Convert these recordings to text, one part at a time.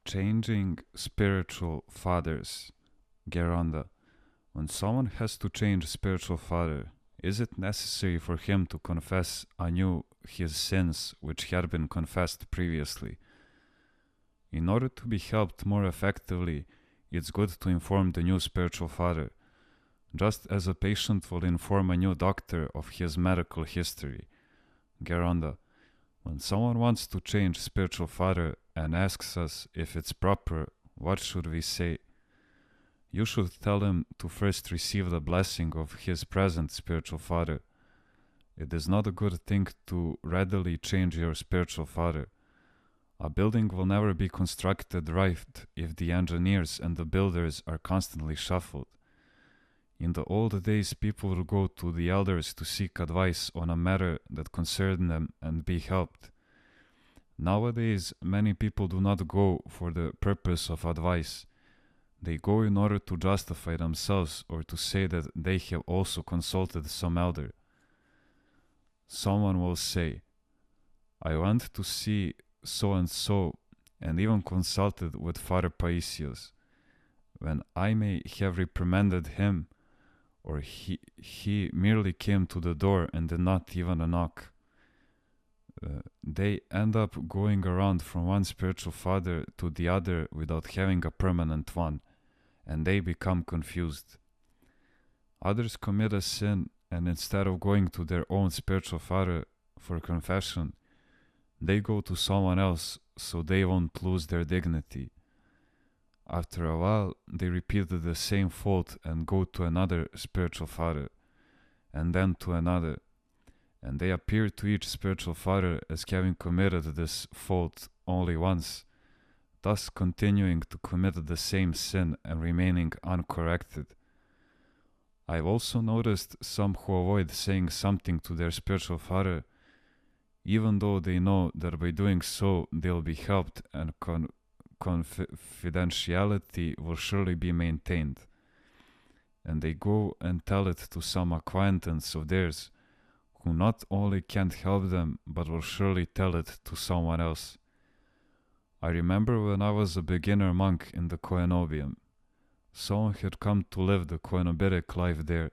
Changing spiritual fathers. Geronda. When someone has to change spiritual father, is it necessary for him to confess anew his sins which had been confessed previously? In order to be helped more effectively, it's good to inform the new spiritual father, just as a patient will inform a new doctor of his medical history. Geronda. When someone wants to change spiritual father and asks us if it's proper, what should we say? You should tell him to first receive the blessing of his present spiritual father. It is not a good thing to readily change your spiritual father. A building will never be constructed right if the engineers and the builders are constantly shuffled. In the old days, people would go to the elders to seek advice on a matter that concerned them and be helped. Nowadays, many people do not go for the purpose of advice. They go in order to justify themselves or to say that they have also consulted some elder. Someone will say, I went to see so and so and even consulted with Father Paisios, when I may have reprimanded him, or he merely came to the door and did not even knock. They end up going around from one spiritual father to the other without having a permanent one, and they become confused. Others commit a sin, and instead of going to their own spiritual father for confession, they go to someone else so they won't lose their dignity. After a while, they repeat the same fault and go to another spiritual father, and then to another, and they appear to each spiritual father as having committed this fault only once, thus continuing to commit the same sin and remaining uncorrected. I've also noticed some who avoid saying something to their spiritual father, even though they know that by doing so they'll be helped and confidentiality will surely be maintained. And they go and tell it to some acquaintance of theirs, who not only can't help them, but will surely tell it to someone else. I remember when I was a beginner monk in the Coenobium. Someone had come to live the Coenobitic life there.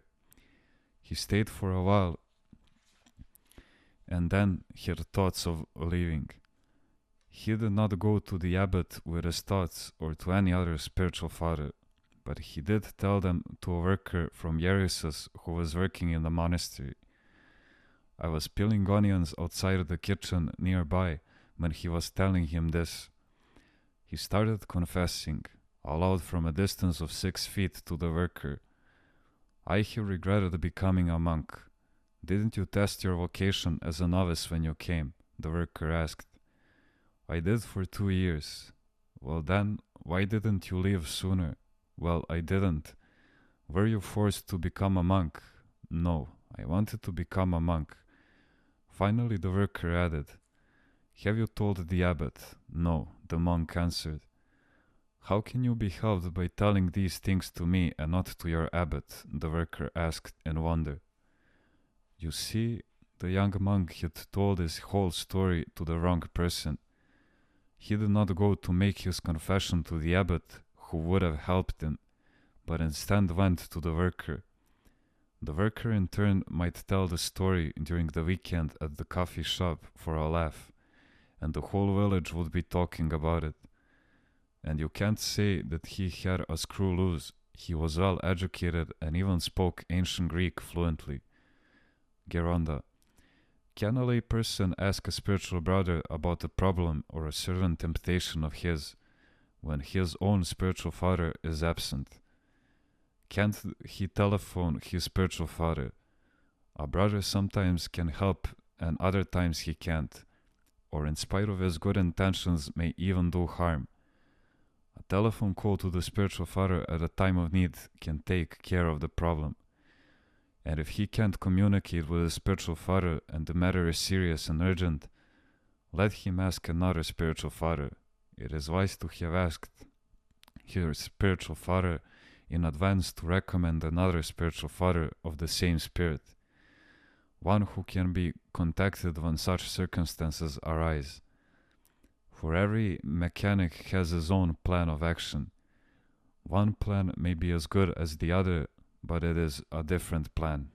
He stayed for a while, and then he had thoughts of leaving. He did not go to the abbot with his thoughts or to any other spiritual father, but he did tell them to a worker from Yerusus who was working in the monastery. I was peeling onions outside the kitchen nearby when he was telling him this. He started confessing, aloud from a distance of 6 feet to the worker. I have regretted becoming a monk. Didn't you test your vocation as a novice when you came? The worker asked. I did for 2 years. Well then, why didn't you leave sooner? Well, I didn't. Were you forced to become a monk? No, I wanted to become a monk. Finally the worker added, Have you told the abbot? No, the monk answered. How can you be helped by telling these things to me and not to your abbot? The worker asked in wonder. You see, the young monk had told his whole story to the wrong person. He did not go to make his confession to the abbot, who would have helped him, but instead went to the worker. The worker in turn might tell the story during the weekend at the coffee shop for a laugh, and the whole village would be talking about it. And you can't say that he had a screw loose. He was well educated and even spoke ancient Greek fluently. Geronda. Can a lay person ask a spiritual brother about a problem or a certain temptation of his when his own spiritual father is absent? Can't he telephone his spiritual father? A brother sometimes can help and other times he can't, or in spite of his good intentions may even do harm. A telephone call to the spiritual father at a time of need can take care of the problem. And if he can't communicate with his spiritual father and the matter is serious and urgent, let him ask another spiritual father. It is wise to have asked his spiritual father in advance to recommend another spiritual father of the same spirit, one who can be contacted when such circumstances arise. For every mechanic has his own plan of action. One plan may be as good as the other, but it is a different plan.